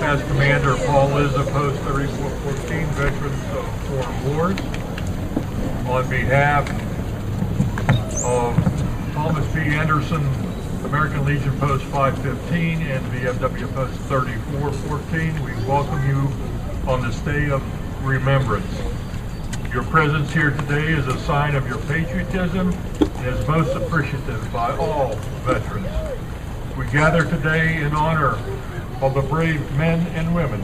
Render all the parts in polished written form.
as Commander Paul Liza, Post 3414, Veterans of Foreign Wars. On behalf of Thomas P. Anderson, American Legion Post 515, and VFW Post 3414, we welcome you on this day of remembrance. Your presence here today is a sign of your patriotism and is most appreciated by all veterans. We gather today in honor of the brave men and women,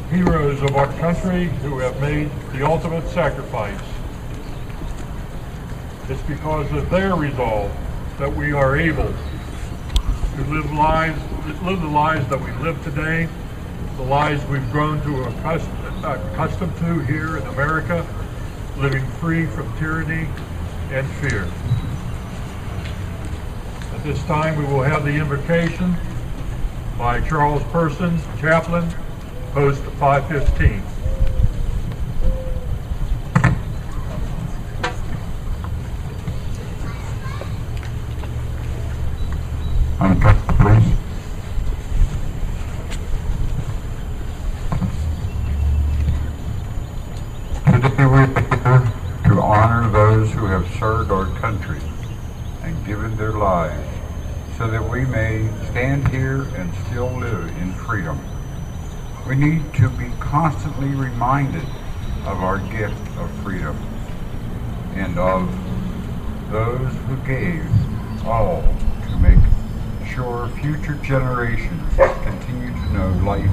heroes of our country who have made the ultimate sacrifice. It's because of their resolve that we are able to live the lives that we live today, the lives we've grown to accustomed to here in America, living free from tyranny and fear. At this time, we will have the invocation by Charles Person, Chaplain, Post 515. Please. Today we are here to honor those who have served our country and given their lives so that we may stand here and still live in freedom. We need to be constantly reminded of our gift of freedom and of those who gave all to make sure future generations continue to know life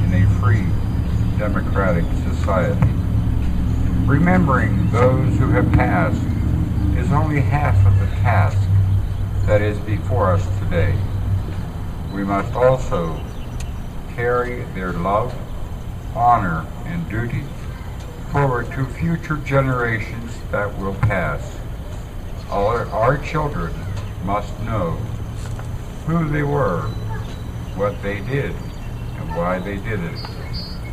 in a free, democratic society. Remembering those who have passed is only half of the task that is before us today. We must also carry their love, honor, and duty forward to future generations that will pass. Our children must know who they were, what they did, and why they did it.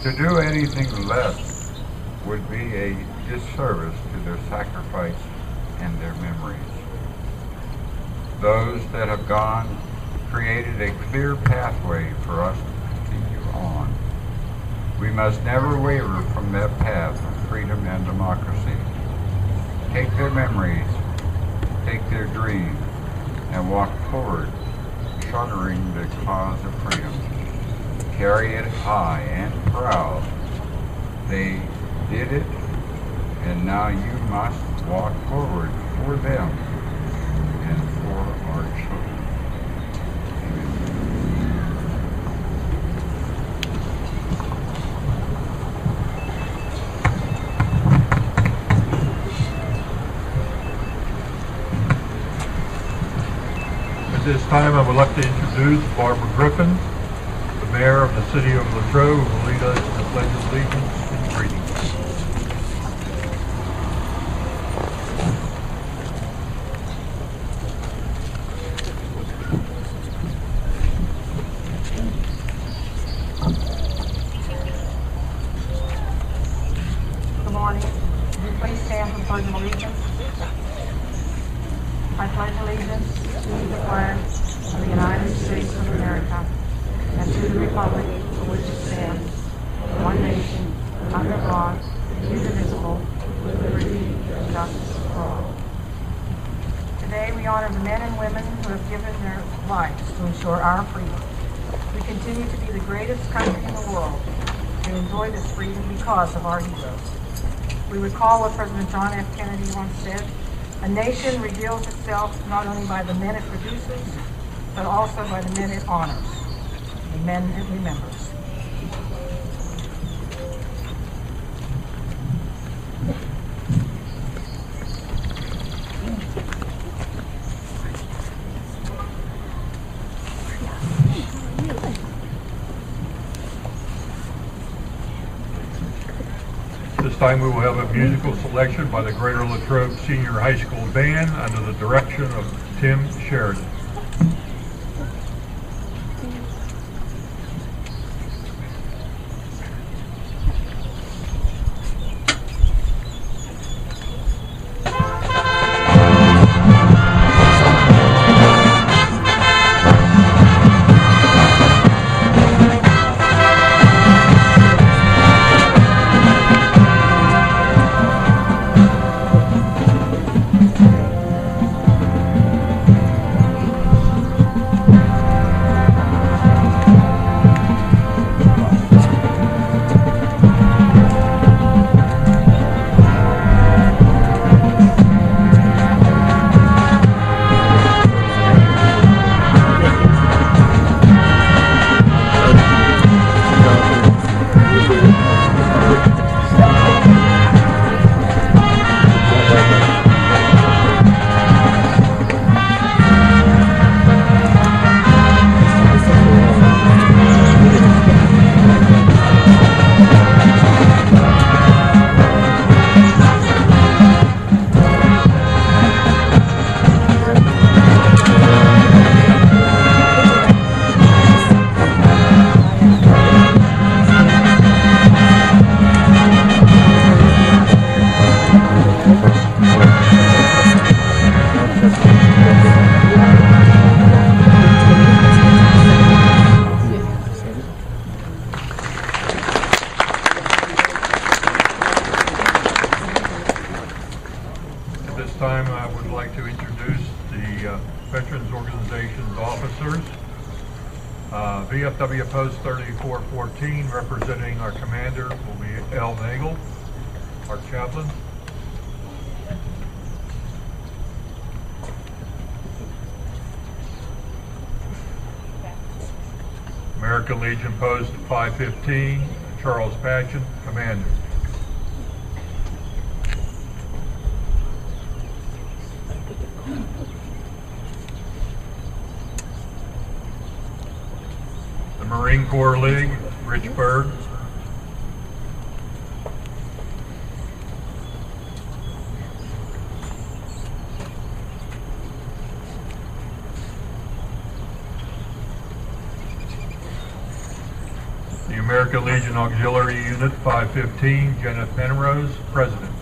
To do anything less would be a disservice to their sacrifice and their memories. Those that have gone created a clear pathway for us to continue on. We must never waver from that path of freedom and democracy. Take their memories, take their dreams, and walk forward, shuttering the cause of freedom. Carry it high and proud. They did it, and now you must walk forward for them and for our children. At this time, I would like to introduce Barbara Griffin, the mayor of the city of Latrobe, who will lead us in the Pledge of Allegiance and greetings. Good morning. Would you please stand for the Pledge of Allegiance? I pledge allegiance to the flag of the United States of America and to the republic for which it stands, one nation, under God, indivisible, with liberty and justice for all. Today we honor the men and women who have given their lives to ensure our freedom. We continue to be the greatest country in the world and enjoy this freedom because of our heroes. We recall what President John F. Kennedy once said: "A nation reveals itself not only by the men it produces, but also by the men it honors, the men it remembers." This time we will have a musical selection by the Greater Latrobe Senior High School Band under the direction of Tim Sheridan. Time I would like to introduce the Veterans Organization's officers. VFW Post 3414, representing our commander, will be L. Nagel, our chaplain. American Legion Post 515, Charles Patchen, commander. Marine Corps League, Rich Berg. The American Legion Auxiliary Unit 515, Jenna Penrose, President.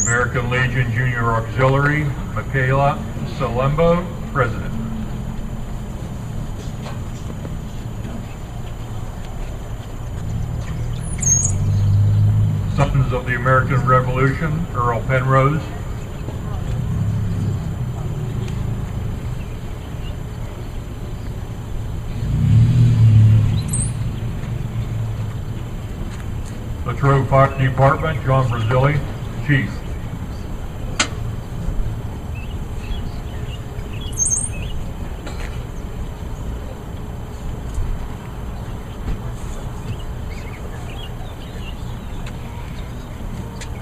American Legion Junior Auxiliary, Michaela Salembo, President. Sons of the American Revolution, Earl Penrose. Latrobe Fire Department, John Brazili, Chief.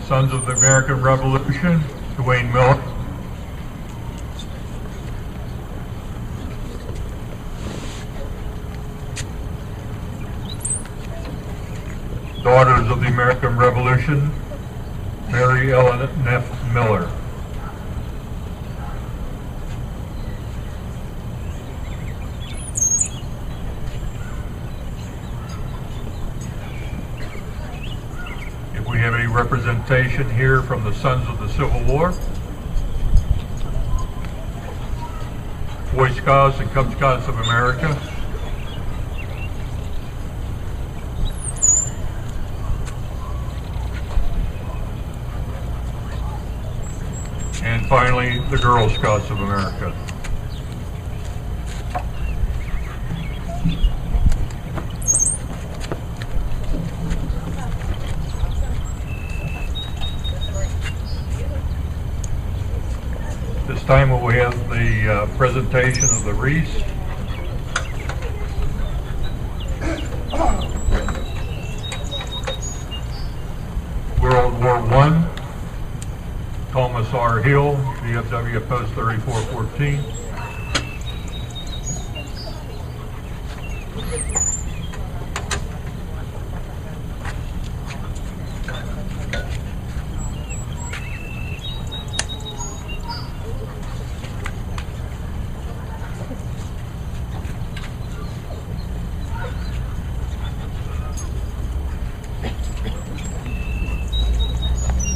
Sons of the American Revolution, Dwayne Miller. Daughters of the American Revolution, Mary Ellen Neff Miller. If we have any representation here from the Sons of the Civil War, Boy Scouts and Cub Scouts of America, and finally, the Girl Scouts of America. This time we have the presentation of the Wreath. World War I. Thomas R. Hill, VFW Post 3414.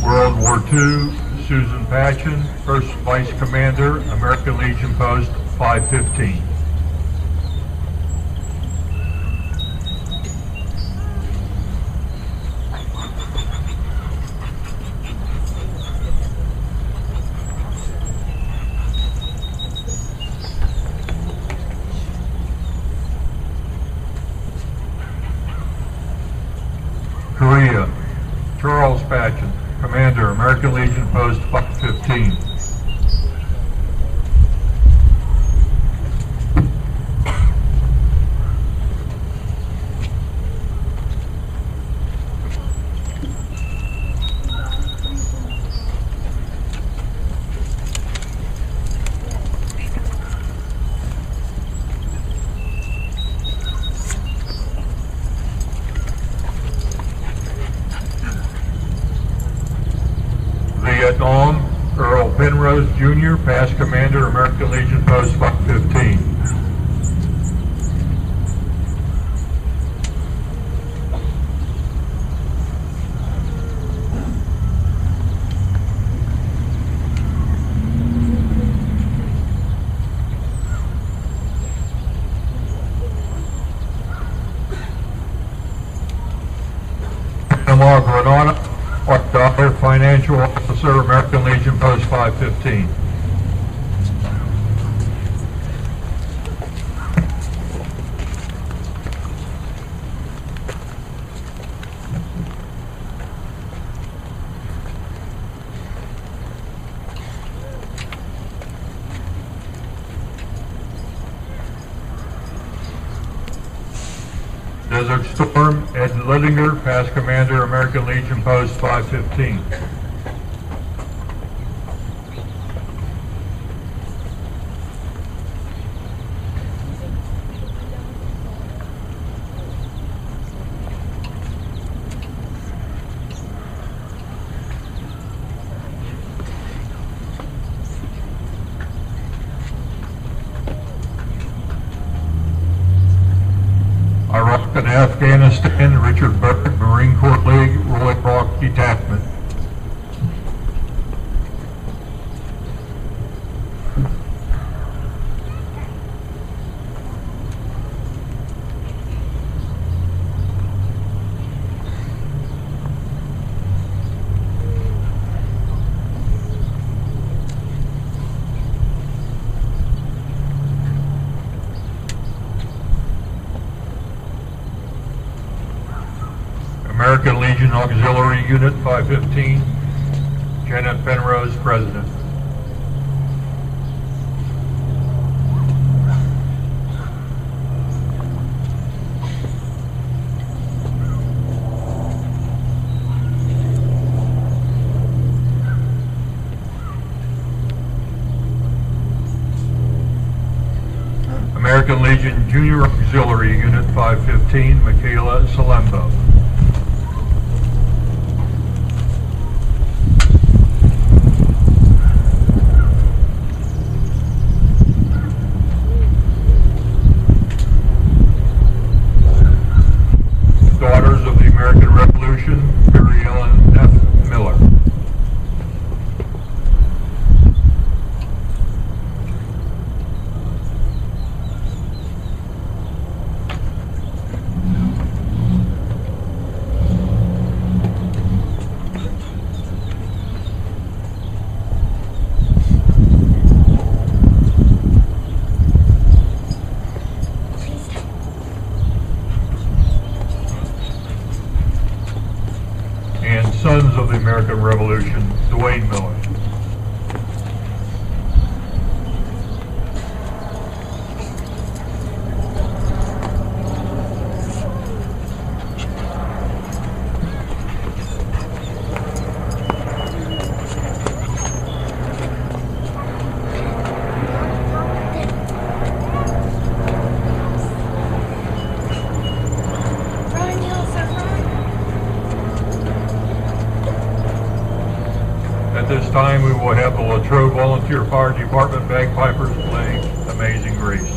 World War II. Susan Patchen, First Vice Commander, American Legion Post 515. Korea, Charles Patchen, Commander, American Legion Post 515. Vietnam, Earl Penrose Jr., Past Commander, American Legion Post 515. General Granada, Daughter, Financial Officer, American Legion Post 515. Desert Storm, Ed Littinger, Past Commander, American Legion Post 515. Iraq and Afghanistan, Richard Bird, Marine Corps League, Rolling Rock Detachment. American Legion Auxiliary Unit 515, Janet Penrose, President. American Legion Junior Auxiliary Unit 515, Michaela Salembo. Daughters of the American Revolution, Mary Ellen F. Miller. And Sons of the American Revolution, Dwayne Miller. At this time, we will have the Latrobe Volunteer Fire Department bagpipers playing Amazing Grace.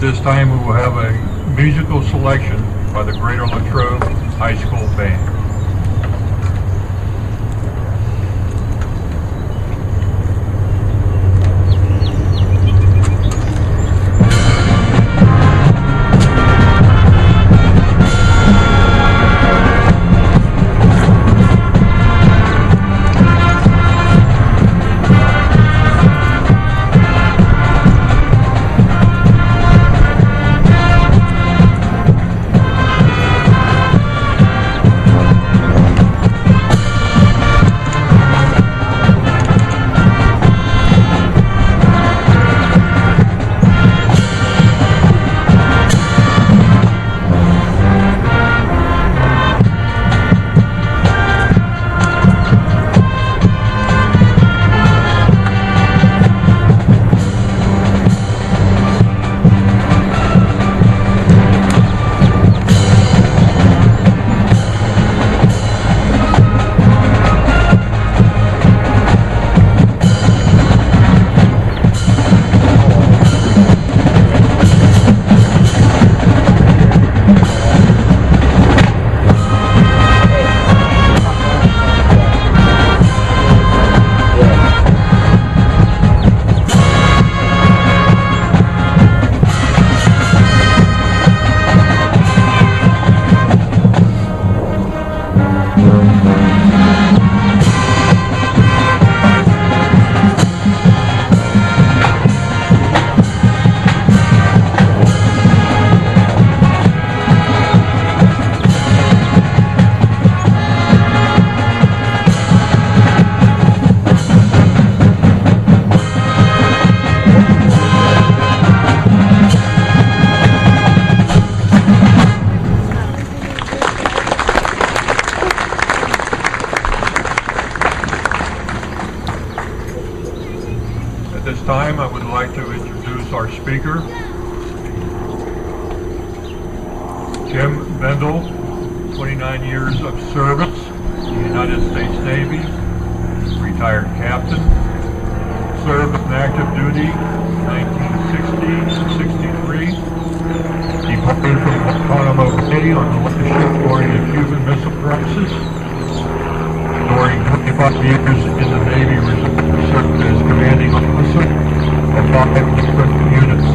this time we will have a musical selection by the Greater Latrobe High School Band. This time I would like to introduce our speaker, Jim Bendel, 29 years of service in the United States Navy, retired captain, served in active duty 1960 to 63, departed from Guantanamo Bay on the ship during the Cuban Missile Crisis. During 25 years in the Navy, served as commanding officer of 5 different units.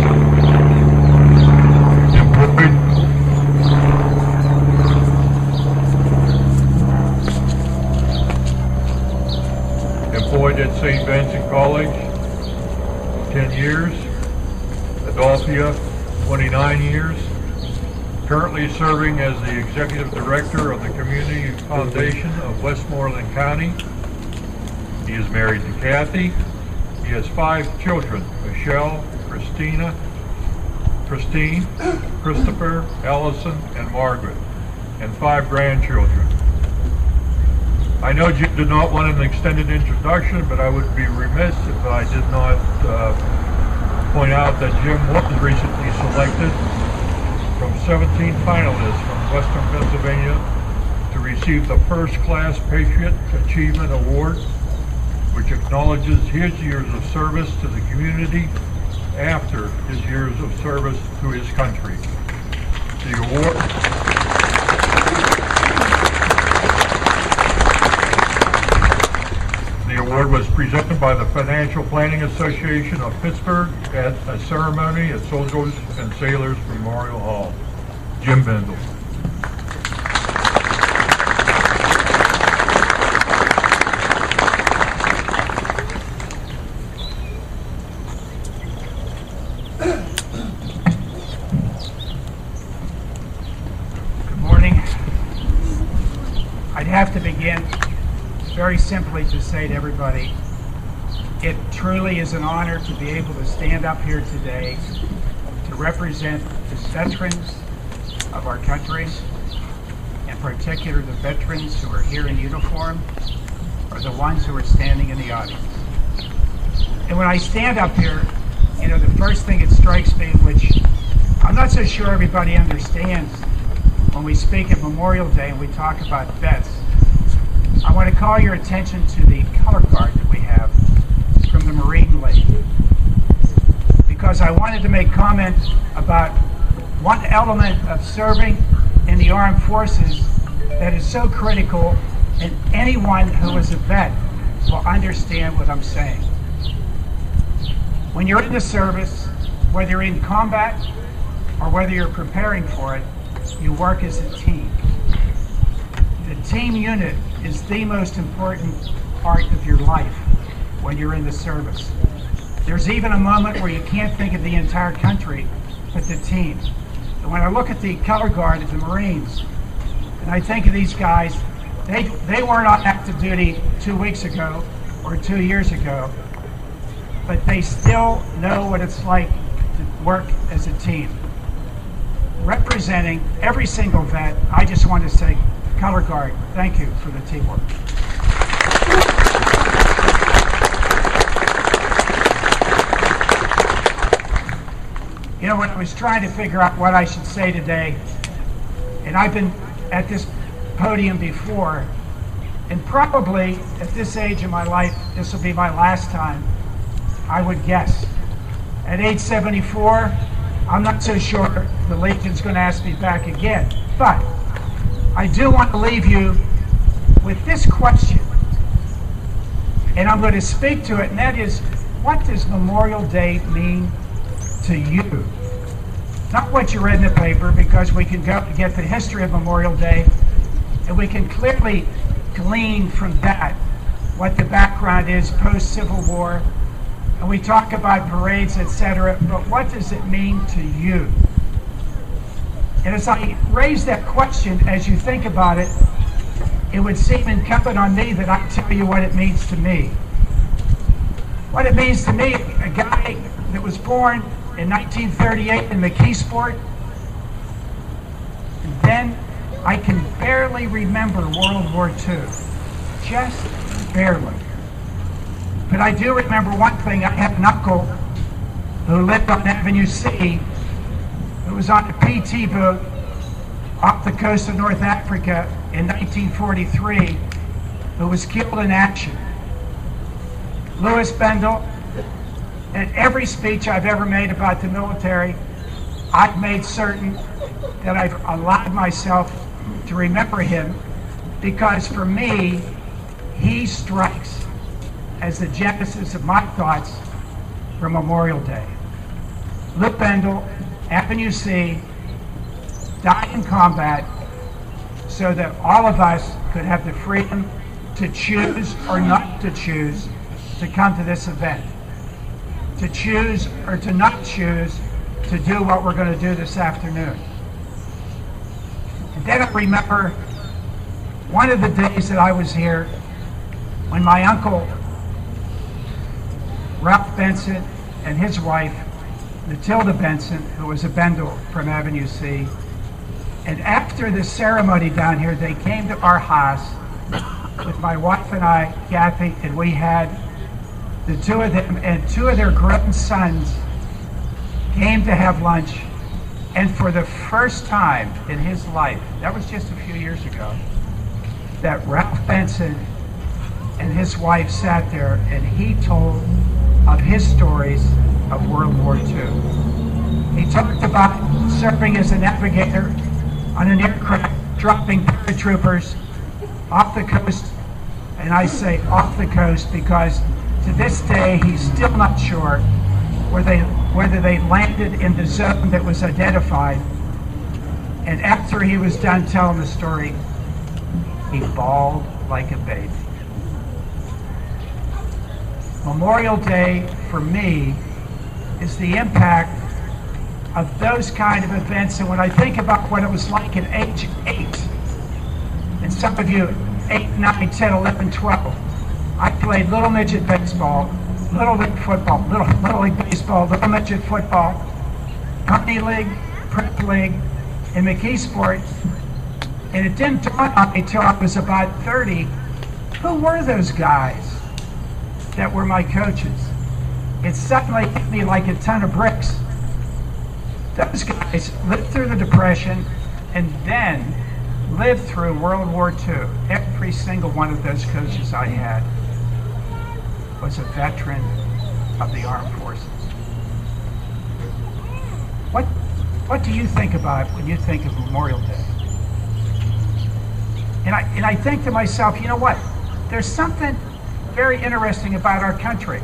Employed at St. Vincent College, 10 years. Adelphia, 29 years. Currently serving as the Executive Director of the Community Foundation of Westmoreland County. He is married to Kathy. He has 5 children, Michelle, Christine, Christopher, Allison, and Margaret, and 5 grandchildren. I know Jim did not want an extended introduction, but I would be remiss if I did not point out that Jim was recently selected from 17 finalists from Western Pennsylvania to receive the First Class Patriot Achievement Award, which acknowledges his years of service to the community after his years of service to his country. The award was presented by the Financial Planning Association of Pittsburgh at a ceremony at Soldiers and Sailors Memorial Hall. Jim Bendel. Good morning. I'd have to begin very simply to say to everybody, it truly is an honor to be able to stand up here today to represent the veterans of our country, in particular the veterans who are here in uniform, or the ones who are standing in the audience. And when I stand up here, you know, the first thing that strikes me, which I'm not so sure everybody understands when we speak at Memorial Day and we talk about vets, I want to call your attention to the color card that we have from the Marine League. Because because I wanted to make comment about one element of serving in the armed forces that is so critical, and anyone who is a vet will understand what I'm saying. When you're in the service, whether you're in combat or whether you're preparing for it, you work as a team. The team unit is the most important part of your life when you're in the service. There's even a moment where you can't think of the entire country, but the team. And when I look at the color guard of the Marines, and I think of these guys, they weren't on active duty 2 weeks ago or 2 years ago, but they still know what it's like to work as a team. Representing every single vet, I just want to say, color guard, thank you for the teamwork. You know, when I was trying to figure out what I should say today, and I've been at this podium before, and probably at this age of my life, this will be my last time, I would guess. At age 74, I'm not so sure the Legion's going to ask me back again, but I do want to leave you with this question, and I'm going to speak to it, and that is, what does Memorial Day mean to you? Not what you read in the paper, because we can go and get the history of Memorial Day, and we can clearly glean from that what the background is post-Civil War, and we talk about parades, etc., but what does it mean to you? And as I raise that question, as you think about it, it would seem incumbent on me that I tell you what it means to me. What it means to me, a guy that was born in 1938 in McKeesport, and then I can barely remember World War II, just barely. But I do remember one thing. I had an uncle who lived on Avenue C, who was on a PT boat off the coast of North Africa in 1943, who was killed in action. Louis Bendel, at every speech I've ever made about the military, I've made certain that I've allowed myself to remember him, because for me, he strikes as the genesis of my thoughts for Memorial Day. Lou Bendel, Avenue C, died in combat so that all of us could have the freedom to choose or not to choose to come to this event, to choose or to not choose to do what we're going to do this afternoon. And then I remember one of the days that I was here when my uncle Ralph Benson and his wife, Matilda Benson, who was a Bendel from Avenue C, and after the ceremony down here, they came to our house with my wife and I, Kathy, and we had the two of them, and two of their grown sons came to have lunch, and for the first time in his life, that was just a few years ago, that Ralph Benson and his wife sat there and he told of his stories of World War II. He talked about serving as a navigator on an aircraft, dropping paratroopers off the coast, and I say off the coast because to this day he's still not sure whether they landed in the zone that was identified. And after he was done telling the story, he bawled like a baby. Memorial Day, for me, is the impact of those kind of events. And when I think about what it was like at age 8, and some of you, 8, 9, 10, 11, 12, I played little midget baseball, little league football, little league baseball, little midget football, company league, prep league, in McKeesport, and it didn't dawn on me until I was about 30, who were those guys that were my coaches? It suddenly hit me like a ton of bricks. Those guys lived through the Depression and then lived through World War II. Every single one of those coaches I had was a veteran of the armed forces. What do you think about when you think of Memorial Day? And I think to myself, you know what? There's something very interesting about our country.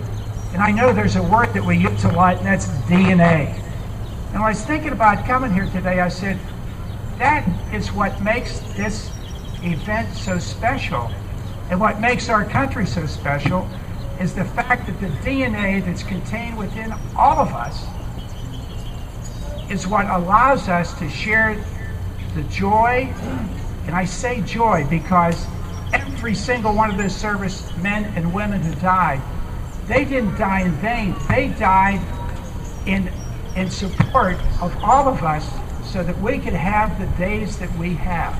And I know there's a word that we use a lot, and that's DNA. And when I was thinking about coming here today, I said, that is what makes this event so special. And what makes our country so special is the fact that the DNA that's contained within all of us is what allows us to share the joy. And I say joy because every single one of those servicemen and women who died, they didn't die in vain. They died in support of all of us so that we could have the days that we have.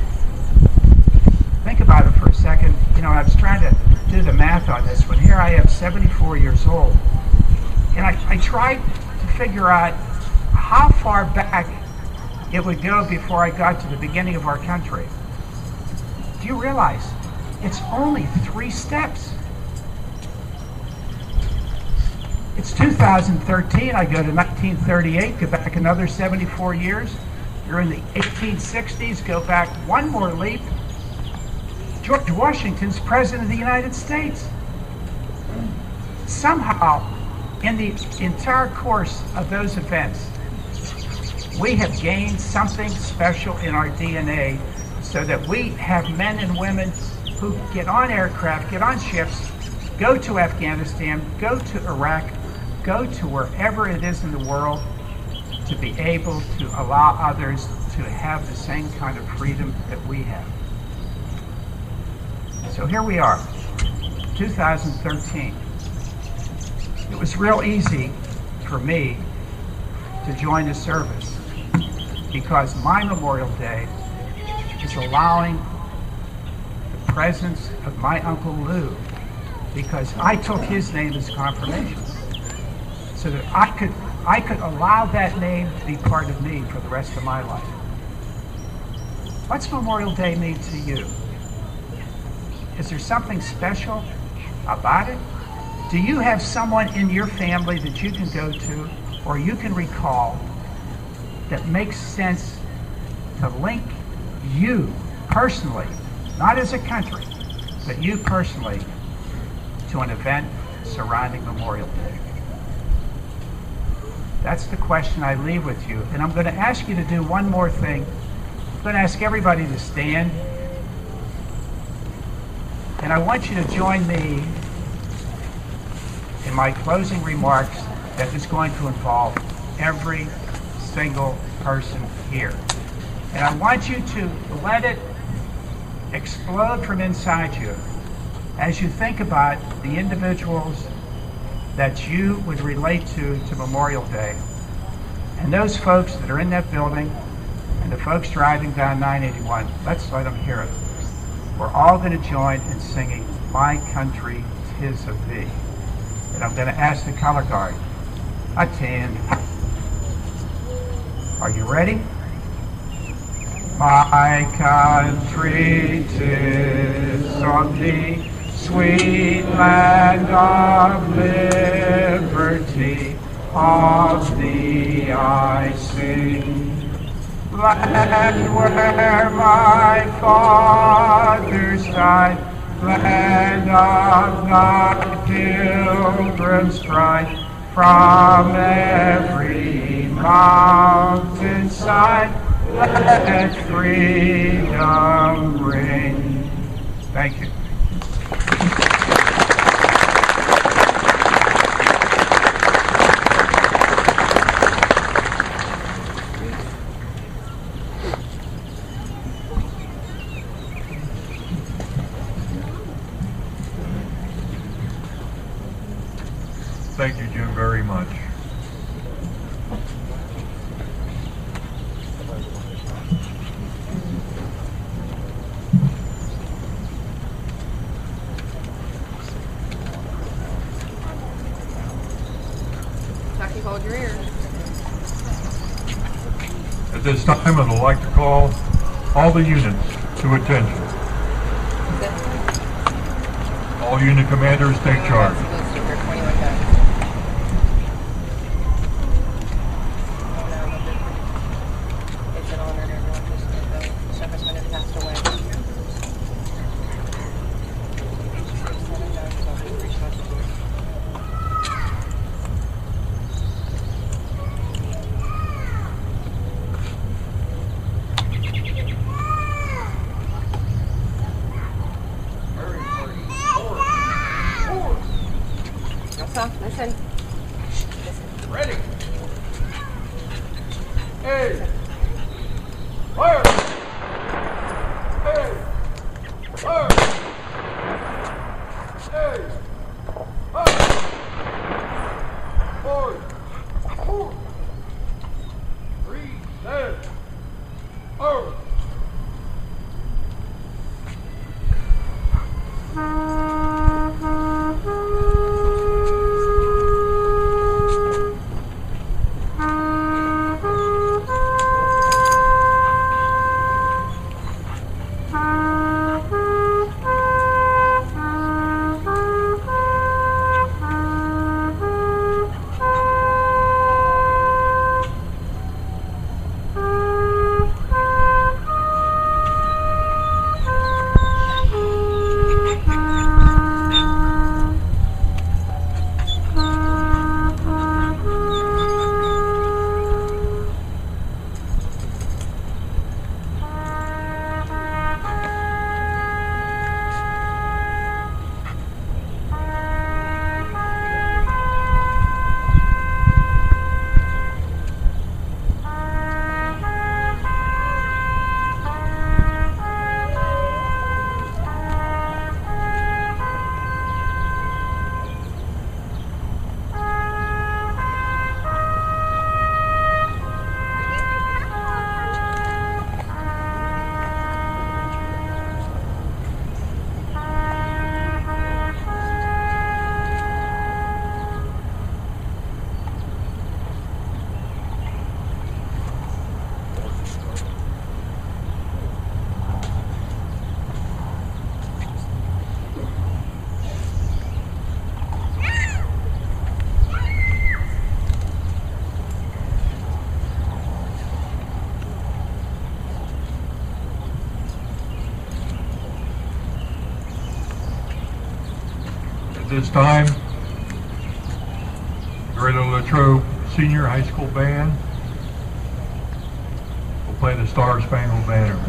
Think about it for a second. You know, I was trying to do the math on this one. Here I am, 74 years old. And I tried to figure out how far back it would go before I got to the beginning of our country. Do you realize it's only 3 steps? It's 2013, I go to 1938, go back another 74 years. You're in the 1860s, go back one more leap. George Washington's President of the United States. Somehow, in the entire course of those events, we have gained something special in our DNA so that we have men and women who get on aircraft, get on ships, go to Afghanistan, go to Iraq, go to wherever it is in the world to be able to allow others to have the same kind of freedom that we have. So here we are, 2013. It was real easy for me to join the service because my Memorial Day is allowing the presence of my Uncle Lou, because I took his name as confirmation so that I could allow that name to be part of me for the rest of my life. What's Memorial Day mean to you? Is there something special about it? Do you have someone in your family that you can go to or you can recall that makes sense to link you personally, not as a country, but you personally, to an event surrounding Memorial Day? That's the question I leave with you. And I'm going to ask you to do one more thing. I'm going to ask everybody to stand. And I want you to join me in my closing remarks that is going to involve every single person here. And I want you to let it explode from inside you as you think about the individuals that you would relate to Memorial Day. And those folks that are in that building and the folks driving down 981, let's let them hear it. We're all going to join in singing My Country 'Tis of Thee. And I'm going to ask the color guard, attend. Are you ready? My country 'tis of thee, sweet land of liberty, of thee I sing. Land where my fathers died, land of thy pilgrims' pride, from every mountainside, let freedom ring. Thank you. Thank you, Jim, very much. Jackie, hold your ears. At this time, I'd like to call all the units to attention. All unit commanders take charge. Plaza. Listen. Ready. Hey. Fire. Hey. Fire. Hey. Fire. Forward. 4. 3. Set. Forward. At this time, the Greater Latrobe Senior High School Band will play the Star Spangled Banner.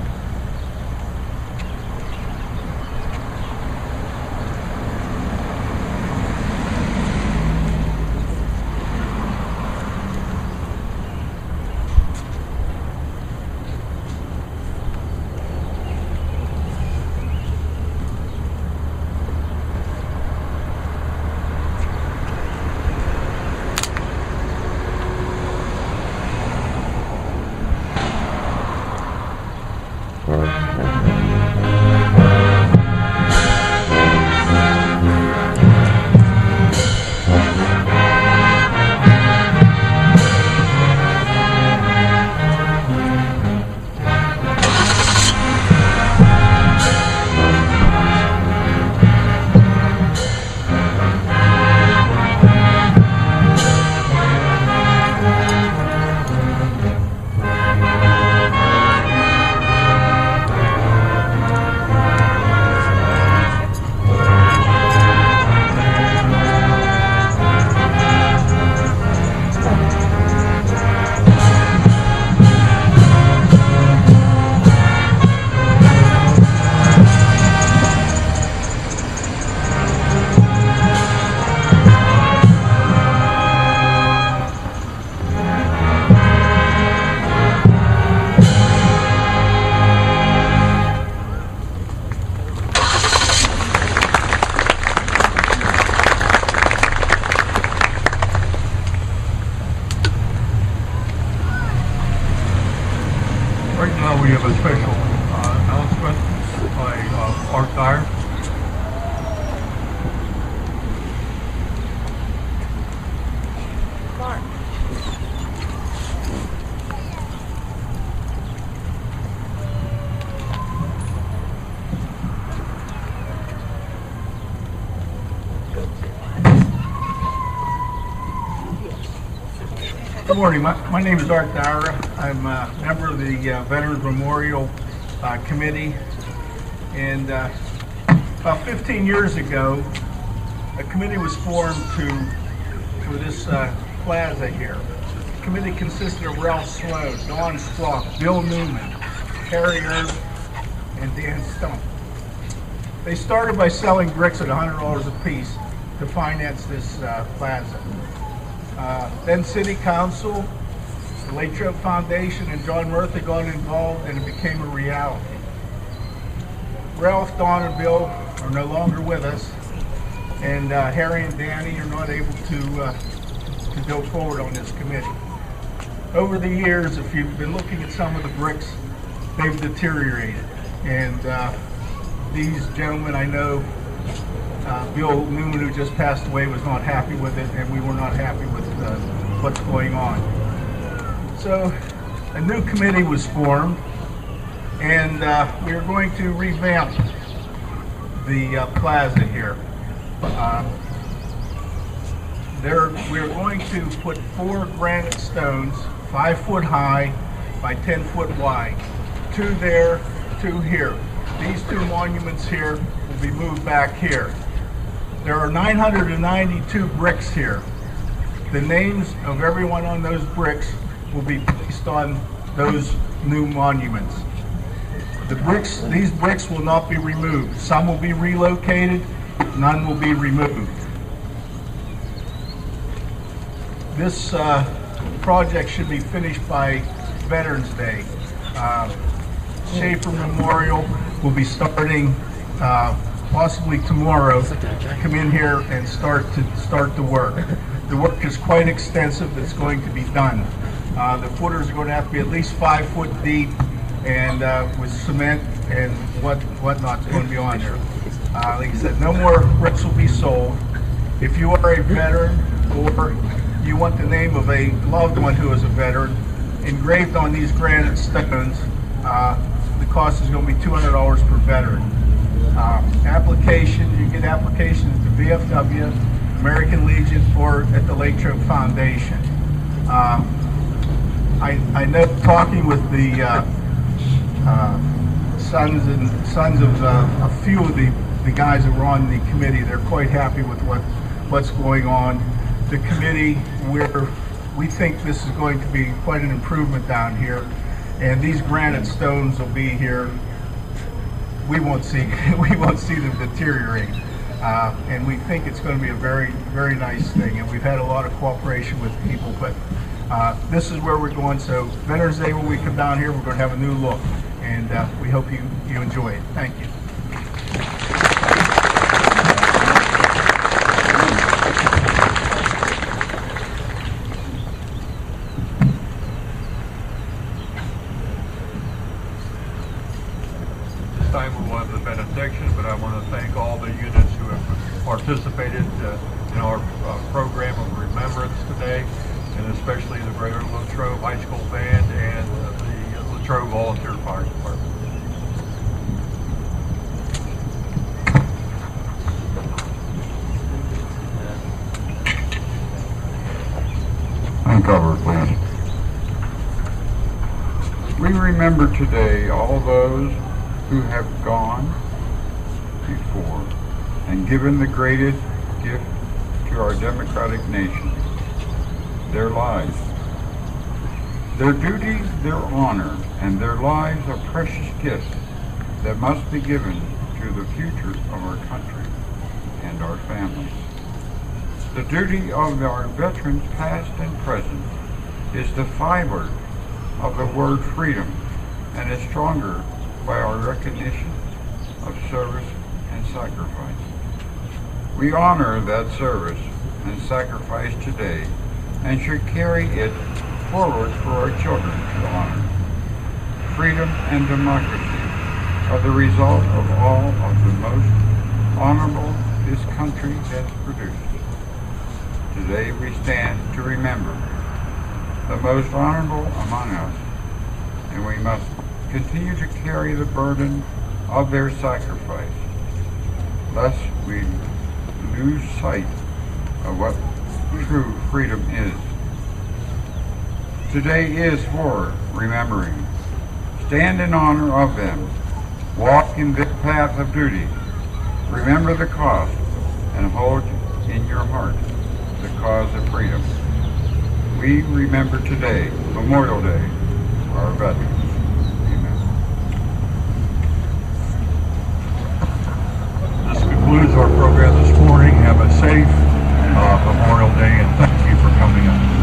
Right now we have a special announcement by Art Dyer. Mark. Good morning. My name is Art Dyer. I'm a member of the Veterans Memorial Committee. And about 15 years ago, a committee was formed for this plaza here. The committee consisted of Ralph Sloan, Don Squawk, Bill Newman, Harry Irv, and Dan Stump. They started by selling bricks at $100 a piece to finance this plaza. Then City Council, the Latrobe Foundation, and John Murtha got involved, and it became a reality. Ralph, Don, and Bill are no longer with us, and Harry and Danny are not able to go forward on this committee. Over the years, if you've been looking at some of the bricks, they've deteriorated. And these gentlemen, I know, Bill Newman, who just passed away, was not happy with it, and we were not happy with what's going on. So a new committee was formed, and we are going to revamp the plaza here. We're going to put 4 granite stones, 5 foot high by 10 foot wide. 2 there, 2 here. These 2 monuments here will be moved back here. There are 992 bricks here. The names of everyone on those bricks will be placed on those new monuments. These bricks will not be removed. Some will be relocated, none will be removed. This project should be finished by Veterans Day. Schaefer Memorial will be starting possibly tomorrow. Come in here and start the work. The work is quite extensive that's going to be done. The footers are going to have to be at least 5 foot deep, and with cement and whatnot's going to be on there. Like I said, no more bricks will be sold. If you are a veteran or you want the name of a loved one who is a veteran engraved on these granite stones, the cost is going to be $200 per veteran. Applications, you get applications to VFW, American Legion, or at the Latrobe Foundation. I know, talking with the sons of a few of the guys that were on the committee, they're quite happy with what's going on. The committee, we think this is going to be quite an improvement down here, and these granite stones will be here. We won't see them deteriorate, and we think it's going to be a very, very nice thing. And we've had a lot of cooperation with people, but this is where we're going. So Veterans Day, when we come down here, we're going to have a new look, and we hope you enjoy it. Thank you. This time we will have the benediction, but I want to thank all the units who have participated in our program of remembrance today, and especially the Greater Latrobe High School Band and the Latrobe Volunteer Fire Department. Uncover, please. We remember today all those who have gone before and given the greatest gift to our democratic nation, their lives. Their duty, their honor, and their lives are precious gifts that must be given to the future of our country and our families. The duty of our veterans, past and present, is the fiber of the word freedom, and is stronger by our recognition of service and sacrifice. We honor that service and sacrifice today, and should carry it forward for our children to honor. Freedom and democracy are the result of all of the most honorable this country has produced. Today we stand to remember the most honorable among us, and we must continue to carry the burden of their sacrifice, lest we lose sight of what true freedom is. Today is for remembering. Stand in honor of them. Walk in the path of duty. Remember the cost, and hold in your heart the cause of freedom. We remember today, Memorial Day, our veterans. Amen. This concludes our program this morning. Have a safe Memorial Day, and thank you for coming in.